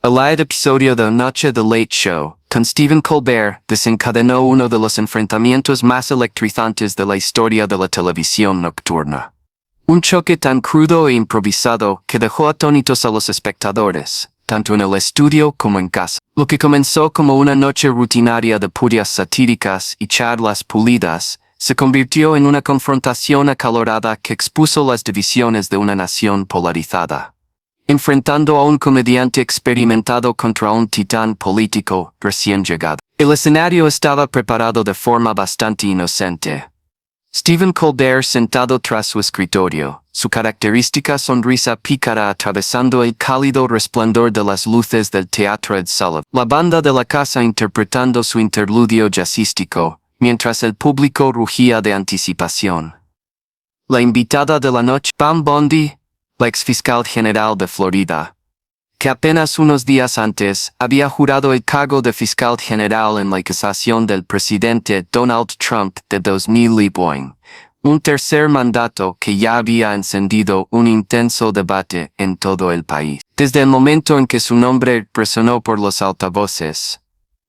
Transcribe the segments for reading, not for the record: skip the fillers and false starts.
El episodio de Noche The Late Show, con Stephen Colbert, desencadenó uno de los enfrentamientos más electrizantes de la historia de la televisión nocturna. Un choque tan crudo e improvisado que dejó atónitos a los espectadores, tanto en el estudio como en casa. Lo que comenzó como una noche rutinaria de purias satíricas y charlas pulidas, se convirtió en una confrontación acalorada que expuso las divisiones de una nación polarizada. Enfrentando a un comediante experimentado contra un titán político recién llegado. El escenario estaba preparado de forma bastante inocente. Stephen Colbert sentado tras su escritorio, su característica sonrisa pícara atravesando el cálido resplandor de las luces del Teatro Ed Sullivan. La banda de la casa interpretando su interludio jazzístico, mientras el público rugía de anticipación. La invitada de la noche, Pam Bondi, la exfiscal general de Florida, que apenas unos días antes había jurado el cargo de fiscal general en la acusación del presidente Donald Trump de 2020, un tercer mandato que ya había encendido un intenso debate en todo el país. Desde el momento en que su nombre resonó por los altavoces,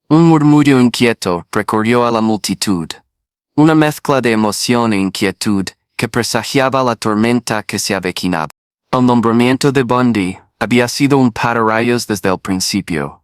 un murmullo inquieto recorrió a la multitud, una mezcla de emoción e inquietud que presagiaba la tormenta que se avecinaba. El nombramiento de Bondi había sido un pararrayos desde el principio.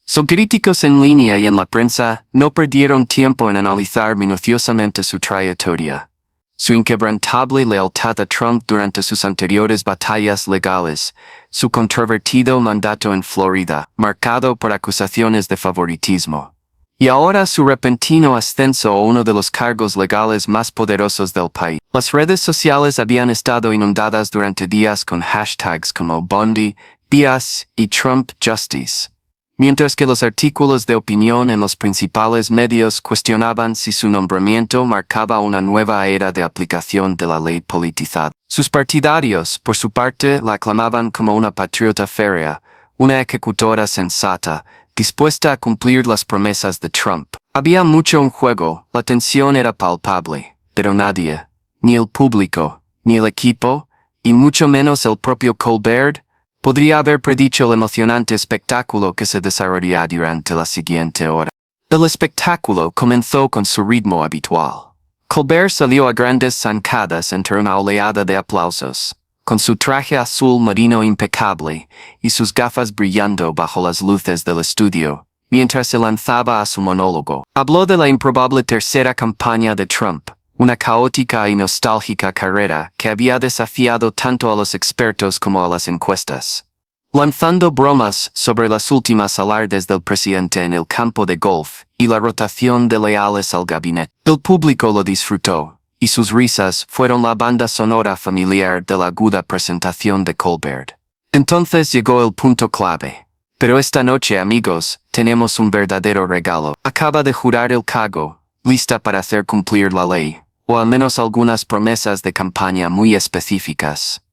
Sus críticos en línea y en la prensa no perdieron tiempo en analizar minuciosamente su trayectoria, su inquebrantable lealtad a Trump durante sus anteriores batallas legales, su controvertido mandato en Florida, marcado por acusaciones de favoritismo, y ahora su repentino ascenso a uno de los cargos legales más poderosos del país. Las redes sociales habían estado inundadas durante días con hashtags como Bondi, BS y Trump Justice, mientras que los artículos de opinión en los principales medios cuestionaban si su nombramiento marcaba una nueva era de aplicación de la ley politizada. Sus partidarios, por su parte, la aclamaban como una patriota férrea, una ejecutora sensata, dispuesta a cumplir las promesas de Trump. Había mucho en juego, la tensión era palpable, pero nadie, ni el público, ni el equipo, y mucho menos el propio Colbert, podría haber predicho el emocionante espectáculo que se desarrollaría durante la siguiente hora. El espectáculo comenzó con su ritmo habitual. Colbert salió a grandes zancadas entre una oleada de aplausos, con su traje azul marino impecable y sus gafas brillando bajo las luces del estudio, mientras se lanzaba a su monólogo. Habló de la improbable tercera campaña de Trump, una caótica y nostálgica carrera que había desafiado tanto a los expertos como a las encuestas, lanzando bromas sobre las últimas alardes del presidente en el campo de golf y la rotación de leales al gabinete. El público lo disfrutó, y sus risas fueron la banda sonora familiar de la aguda presentación de Colbert. Entonces llegó el punto clave. Pero esta noche, amigos, tenemos un verdadero regalo. Acaba de jurar el cargo, lista para hacer cumplir la ley, o al menos algunas promesas de campaña muy específicas.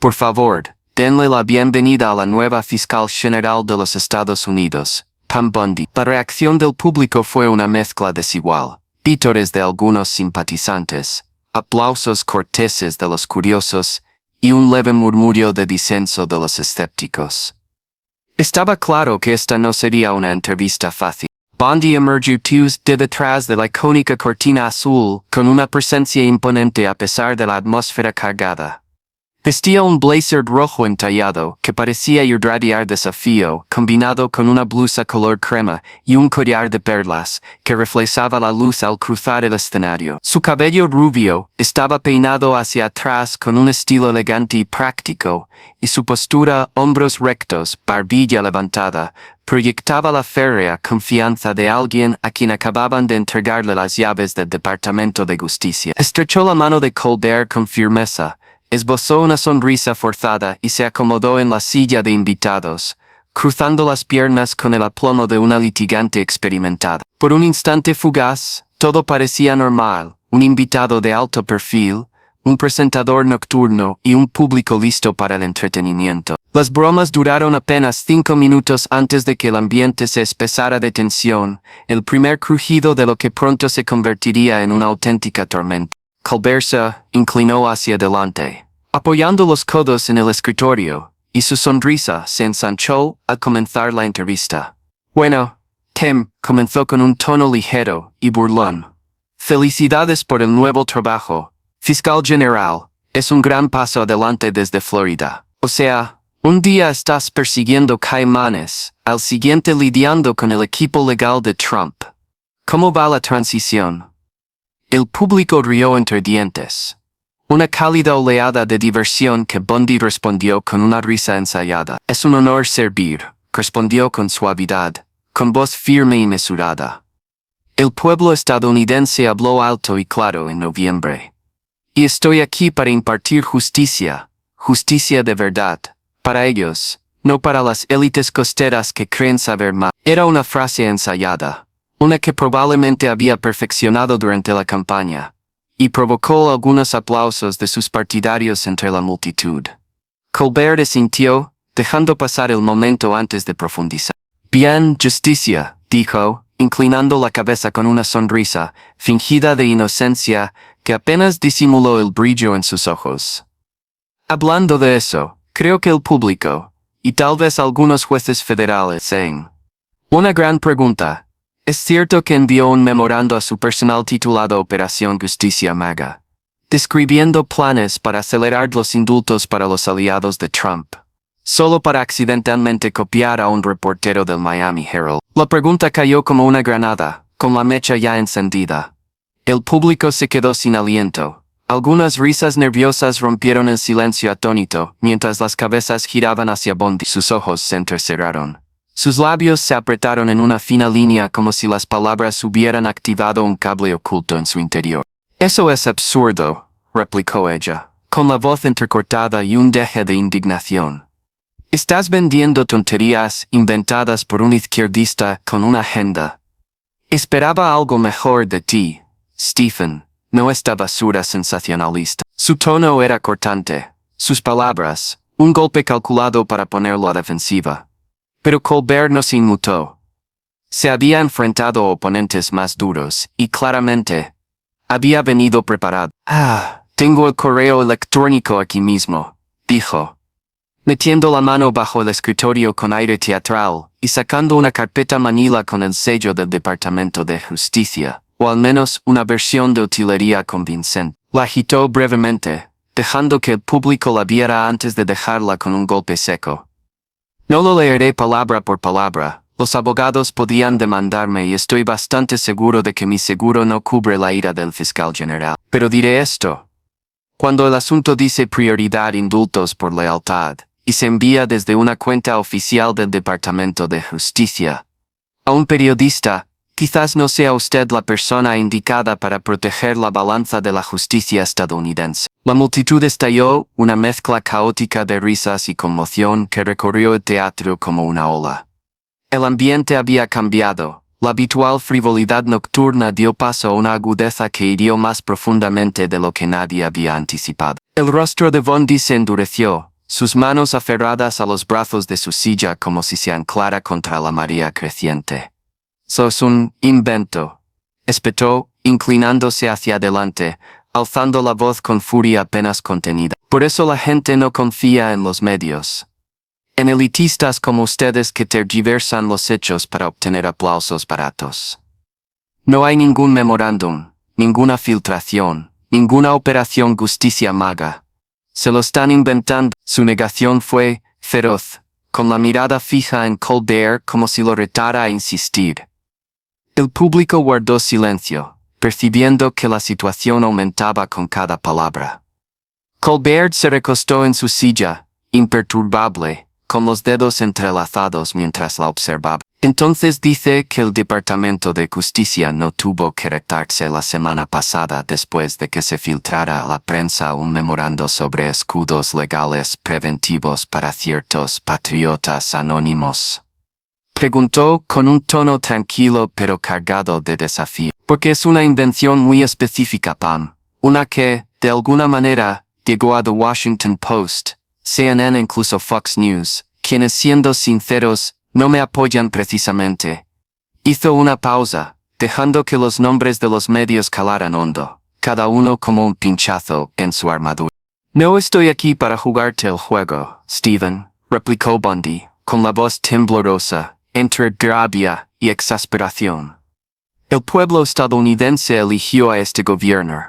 Por favor, denle la bienvenida a la nueva fiscal general de los Estados Unidos, Pam Bondi. La reacción del público fue una mezcla desigual. Vítores de algunos simpatizantes, aplausos corteses de los curiosos y un leve murmullo de disenso de los escépticos. Estaba claro que esta no sería una entrevista fácil. Bondi emergió de detrás de la icónica cortina azul con una presencia imponente a pesar de la atmósfera cargada. Vestía un blazer rojo entallado que parecía irradiar desafío, combinado con una blusa color crema y un collar de perlas que reflejaba la luz al cruzar el escenario. Su cabello rubio estaba peinado hacia atrás con un estilo elegante y práctico, y su postura, hombros rectos, barbilla levantada, proyectaba la férrea confianza de alguien a quien acababan de entregarle las llaves del Departamento de Justicia. Estrechó la mano de Colbert con firmeza, esbozó una sonrisa forzada y se acomodó en la silla de invitados, cruzando las piernas con el aplomo de una litigante experimentada. Por un instante fugaz, todo parecía normal, un invitado de alto perfil, un presentador nocturno y un público listo para el entretenimiento. Las bromas duraron apenas 5 minutos antes de que el ambiente se espesara de tensión, el primer crujido de lo que pronto se convertiría en una auténtica tormenta. Colbert se inclinó hacia adelante, apoyando los codos en el escritorio, y su sonrisa se ensanchó al comenzar la entrevista. Bueno, Tim, comenzó con un tono ligero y burlón. Felicidades por el nuevo trabajo, fiscal general, es un gran paso adelante desde Florida. O sea, un día estás persiguiendo caimanes, al siguiente lidiando con el equipo legal de Trump. ¿Cómo va la transición? El público rió entre dientes. Una cálida oleada de diversión que Bundy respondió con una risa ensayada. Es un honor servir, respondió con suavidad, con voz firme y mesurada. El pueblo estadounidense habló alto y claro en noviembre. Y estoy aquí para impartir justicia, justicia de verdad, para ellos, no para las élites costeras que creen saber más. Era una frase ensayada, una que probablemente había perfeccionado durante la campaña, y provocó algunos aplausos de sus partidarios entre la multitud. Colbert asintió, dejando pasar el momento antes de profundizar. Bien, justicia, dijo, inclinando la cabeza con una sonrisa, fingida de inocencia, que apenas disimuló el brillo en sus ojos. Hablando de eso, creo que el público, y tal vez algunos jueces federales, saben. Una gran pregunta. ¿Es cierto que envió un memorando a su personal titulado Operación Justicia Maga, describiendo planes para acelerar los indultos para los aliados de Trump, solo para accidentalmente copiar a un reportero del Miami Herald? La pregunta cayó como una granada, con la mecha ya encendida. El público se quedó sin aliento. Algunas risas nerviosas rompieron el silencio atónito, mientras las cabezas giraban hacia Bundy. Sus ojos se entrecerraron. Sus labios se apretaron en una fina línea como si las palabras hubieran activado un cable oculto en su interior. Eso es absurdo, replicó ella, con la voz entrecortada y un deje de indignación. Estás vendiendo tonterías inventadas por un izquierdista con una agenda. Esperaba algo mejor de ti, Stephen, no esta basura sensacionalista. Su tono era cortante, sus palabras, un golpe calculado para ponerlo a defensiva. Pero Colbert no se inmutó. Se había enfrentado a oponentes más duros, y claramente, había venido preparado. Tengo el correo electrónico aquí mismo, dijo, metiendo la mano bajo el escritorio con aire teatral, y sacando una carpeta manila con el sello del Departamento de Justicia, o al menos una versión de utilería convincente. La agitó brevemente, dejando que el público la viera antes de dejarla con un golpe seco. No lo leeré palabra por palabra, los abogados podían demandarme y estoy bastante seguro de que mi seguro no cubre la ira del fiscal general. Pero diré esto. Cuando el asunto dice prioridad indultos por lealtad, y se envía desde una cuenta oficial del Departamento de Justicia a un periodista, quizás no sea usted la persona indicada para proteger la balanza de la justicia estadounidense. La multitud estalló, una mezcla caótica de risas y conmoción que recorrió el teatro como una ola. El ambiente había cambiado, la habitual frivolidad nocturna dio paso a una agudeza que hirió más profundamente de lo que nadie había anticipado. El rostro de Bundy se endureció, sus manos aferradas a los brazos de su silla como si se anclara contra la marea creciente. «Sos un invento», espetó, inclinándose hacia adelante, alzando la voz con furia apenas contenida. Por eso la gente no confía en los medios. En elitistas como ustedes que tergiversan los hechos para obtener aplausos baratos. No hay ningún memorándum, ninguna filtración, ninguna operación justicia maga. Se lo están inventando. Su negación fue feroz, con la mirada fija en Colbert como si lo retara a insistir. El público guardó silencio, percibiendo que la situación aumentaba con cada palabra. Colbert se recostó en su silla, imperturbable, con los dedos entrelazados mientras la observaba. Entonces dice que el Departamento de Justicia no tuvo que retractarse la semana pasada después de que se filtrara a la prensa un memorando sobre escudos legales preventivos para ciertos patriotas anónimos. Preguntó con un tono tranquilo pero cargado de desafío. Porque es una invención muy específica, Pam. Una que, de alguna manera, llegó a The Washington Post, CNN e incluso Fox News, quienes siendo sinceros, no me apoyan precisamente. Hizo una pausa, dejando que los nombres de los medios calaran hondo, cada uno como un pinchazo en su armadura. No estoy aquí para jugarte el juego, Stephen, replicó Bundy, con la voz temblorosa, entre rabia y exasperación. El pueblo estadounidense eligió a este gobierno,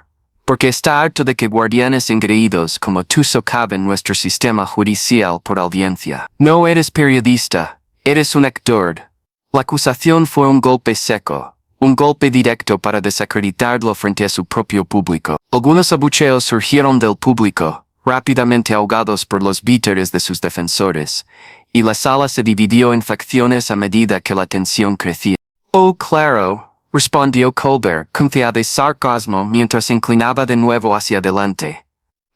porque está harto de que guardianes engreídos como tú socaven nuestro sistema judicial por audiencia. No eres periodista, eres un actor. La acusación fue un golpe seco, un golpe directo para desacreditarlo frente a su propio público. Algunos abucheos surgieron del público, rápidamente ahogados por los víteres de sus defensores, y la sala se dividió en facciones a medida que la tensión crecía. Oh, claro, respondió Colbert con fea de sarcasmo mientras se inclinaba de nuevo hacia adelante,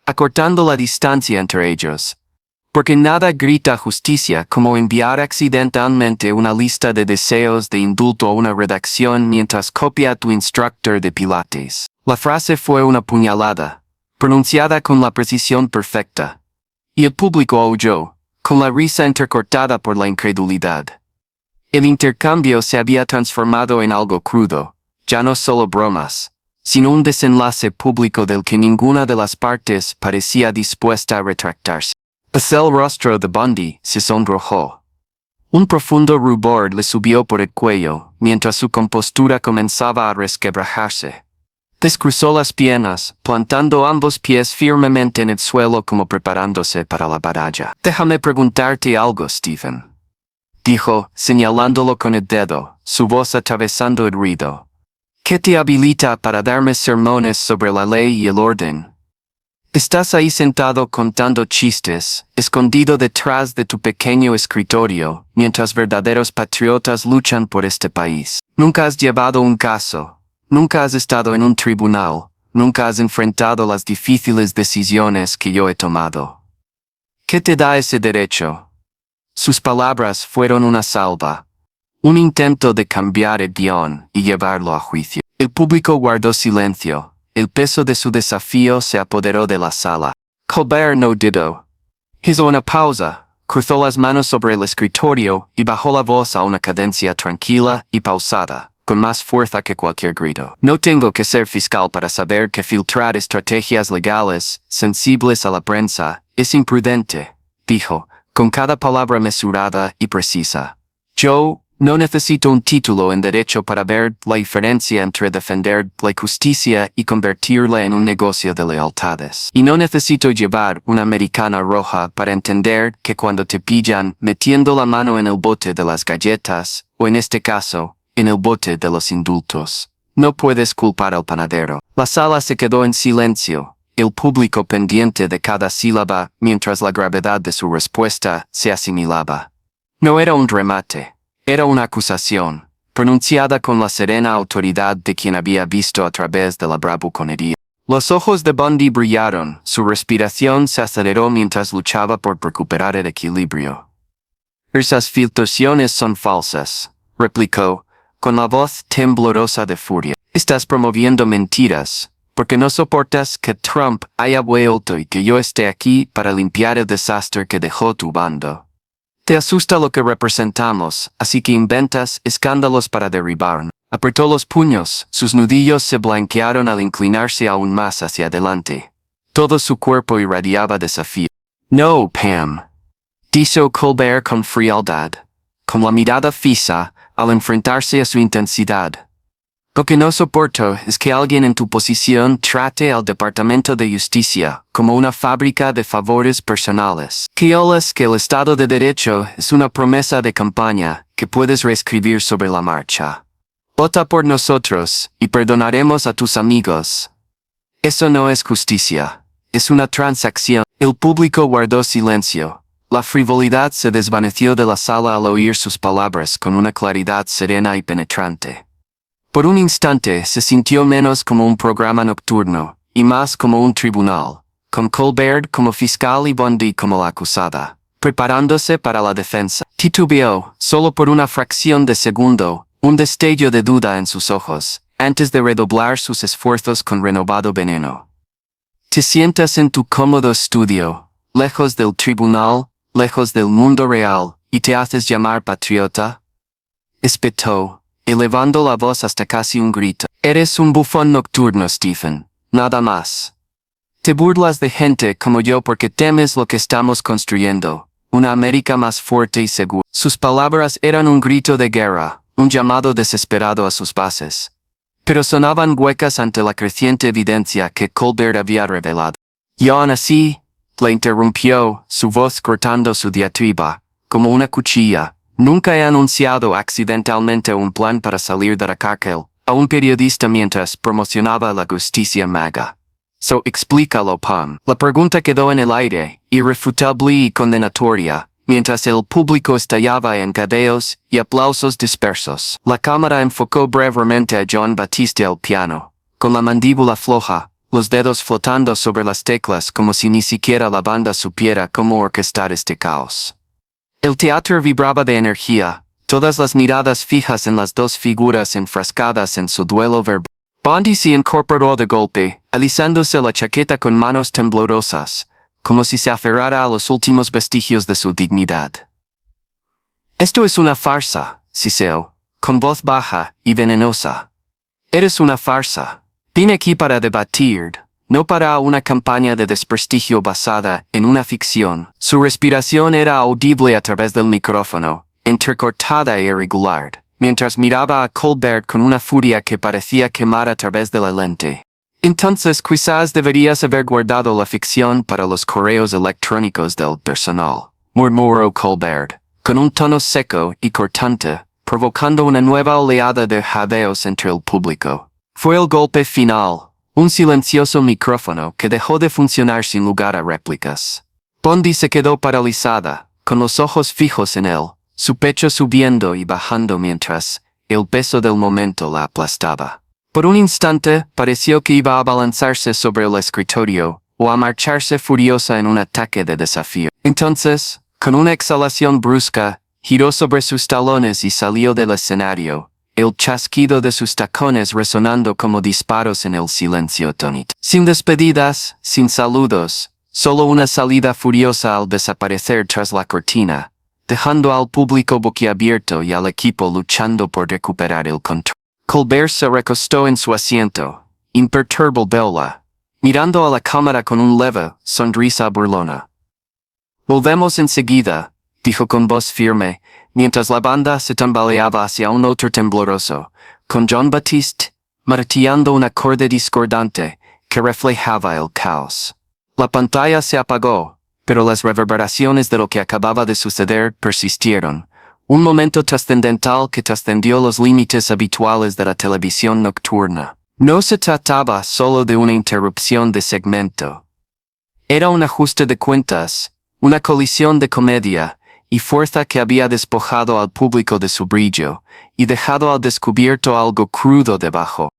acortando la distancia entre ellos. Porque nada grita justicia como enviar accidentalmente una lista de deseos de indulto a una redacción mientras copia a tu instructor de pilates. La frase fue una puñalada, pronunciada con la precisión perfecta. Y el público aulló, con la risa entrecortada por la incredulidad. El intercambio se había transformado en algo crudo, ya no solo bromas, sino un desenlace público del que ninguna de las partes parecía dispuesta a retractarse. El rostro de Bundy se sonrojó. Un profundo rubor le subió por el cuello, mientras su compostura comenzaba a resquebrajarse. Descruzó las piernas, plantando ambos pies firmemente en el suelo como preparándose para la batalla. Déjame preguntarte algo, Stephen, dijo, señalándolo con el dedo, su voz atravesando el ruido. ¿Qué te habilita para darme sermones sobre la ley y el orden? Estás ahí sentado contando chistes, escondido detrás de tu pequeño escritorio, mientras verdaderos patriotas luchan por este país. Nunca has llevado un caso, nunca has estado en un tribunal, nunca has enfrentado las difíciles decisiones que yo he tomado. ¿Qué te da ese derecho? Sus palabras fueron una salva, un intento de cambiar el guión y llevarlo a juicio. El público guardó silencio, el peso de su desafío se apoderó de la sala. Colbert no dudó. Hizo una pausa, cruzó las manos sobre el escritorio y bajó la voz a una cadencia tranquila y pausada, con más fuerza que cualquier grito. No tengo que ser fiscal para saber que filtrar estrategias legales, sensibles a la prensa, es imprudente, dijo, con cada palabra mesurada y precisa. Yo no necesito un título en derecho para ver la diferencia entre defender la justicia y convertirla en un negocio de lealtades. Y no necesito llevar una americana roja para entender que cuando te pillan metiendo la mano en el bote de las galletas, o en este caso, en el bote de los indultos, no puedes culpar al panadero. La sala se quedó en silencio, el público pendiente de cada sílaba mientras la gravedad de su respuesta se asimilaba. No era un remate. Era una acusación, pronunciada con la serena autoridad de quien había visto a través de la bravuconería. Los ojos de Bundy brillaron, su respiración se aceleró mientras luchaba por recuperar el equilibrio. Esas filtraciones son falsas, replicó, con la voz temblorosa de furia. Estás promoviendo mentiras, porque no soportas que Trump haya vuelto y que yo esté aquí para limpiar el desastre que dejó tu bando. Te asusta lo que representamos, así que inventas escándalos para derribarnos. Apretó los puños, sus nudillos se blanquearon al inclinarse aún más hacia adelante. Todo su cuerpo irradiaba desafío. No, Pam, dijo Colbert con frialdad, con la mirada fija, al enfrentarse a su intensidad. Lo que no soporto es que alguien en tu posición trate al Departamento de Justicia como una fábrica de favores personales. Que olas que el Estado de Derecho es una promesa de campaña que puedes reescribir sobre la marcha. Vota por nosotros y perdonaremos a tus amigos. Eso no es justicia, es una transacción. El público guardó silencio. La frivolidad se desvaneció de la sala al oír sus palabras con una claridad serena y penetrante. Por un instante se sintió menos como un programa nocturno, y más como un tribunal, con Colbert como fiscal y Bundy como la acusada, preparándose para la defensa. Titubeó, solo por una fracción de segundo, un destello de duda en sus ojos, antes de redoblar sus esfuerzos con renovado veneno. Te sientas en tu cómodo estudio, lejos del tribunal, lejos del mundo real, y te haces llamar patriota. Espetó, elevando la voz hasta casi un grito. Eres un bufón nocturno, Stephen, nada más. Te burlas de gente como yo porque temes lo que estamos construyendo, una América más fuerte y segura. Sus palabras eran un grito de guerra, un llamado desesperado a sus bases. Pero sonaban huecas ante la creciente evidencia que Colbert había revelado. Y aún así, le interrumpió, su voz cortando su diatriba, como una cuchilla. Nunca he anunciado accidentalmente un plan para salir de la cárcel a un periodista mientras promocionaba la justicia MAGA. So explícalo, Pam. La pregunta quedó en el aire, irrefutable y condenatoria, mientras el público estallaba en gadeos y aplausos dispersos. La cámara enfocó brevemente a John Batiste al piano, con la mandíbula floja, los dedos flotando sobre las teclas como si ni siquiera la banda supiera cómo orquestar este caos. El teatro vibraba de energía, todas las miradas fijas en las dos figuras enfrascadas en su duelo verbal. Bondi se incorporó de golpe, alisándose la chaqueta con manos temblorosas, como si se aferrara a los últimos vestigios de su dignidad. Esto es una farsa, siseó, con voz baja y venenosa. Eres una farsa. Vine aquí para debatir, no para una campaña de desprestigio basada en una ficción. Su respiración era audible a través del micrófono, entrecortada e irregular, mientras miraba a Colbert con una furia que parecía quemar a través de la lente. Entonces quizás deberías haber guardado la ficción para los correos electrónicos del personal, murmuró Colbert, con un tono seco y cortante, provocando una nueva oleada de jadeos entre el público. Fue el golpe final, un silencioso micrófono que dejó de funcionar sin lugar a réplicas. Bondi se quedó paralizada, con los ojos fijos en él, su pecho subiendo y bajando mientras el peso del momento la aplastaba. Por un instante, pareció que iba a abalanzarse sobre el escritorio, o a marcharse furiosa en un ataque de desafío. Entonces, con una exhalación brusca, giró sobre sus talones y salió del escenario, el chasquido de sus tacones resonando como disparos en el silencio atónito. Sin despedidas, sin saludos, solo una salida furiosa al desaparecer tras la cortina, dejando al público boquiabierto y al equipo luchando por recuperar el control. Colbert se recostó en su asiento, imperturbable, mirando a la cámara con un leve sonrisa burlona. Volvemos enseguida, dijo con voz firme, mientras la banda se tambaleaba hacia un otro tembloroso, con John Batiste martillando un acorde discordante que reflejaba el caos. La pantalla se apagó, pero las reverberaciones de lo que acababa de suceder persistieron. Un momento trascendental que trascendió los límites habituales de la televisión nocturna. No se trataba solo de una interrupción de segmento. Era un ajuste de cuentas, una colisión de comedia y fuerza que había despojado al público de su brillo y dejado al descubierto algo crudo debajo.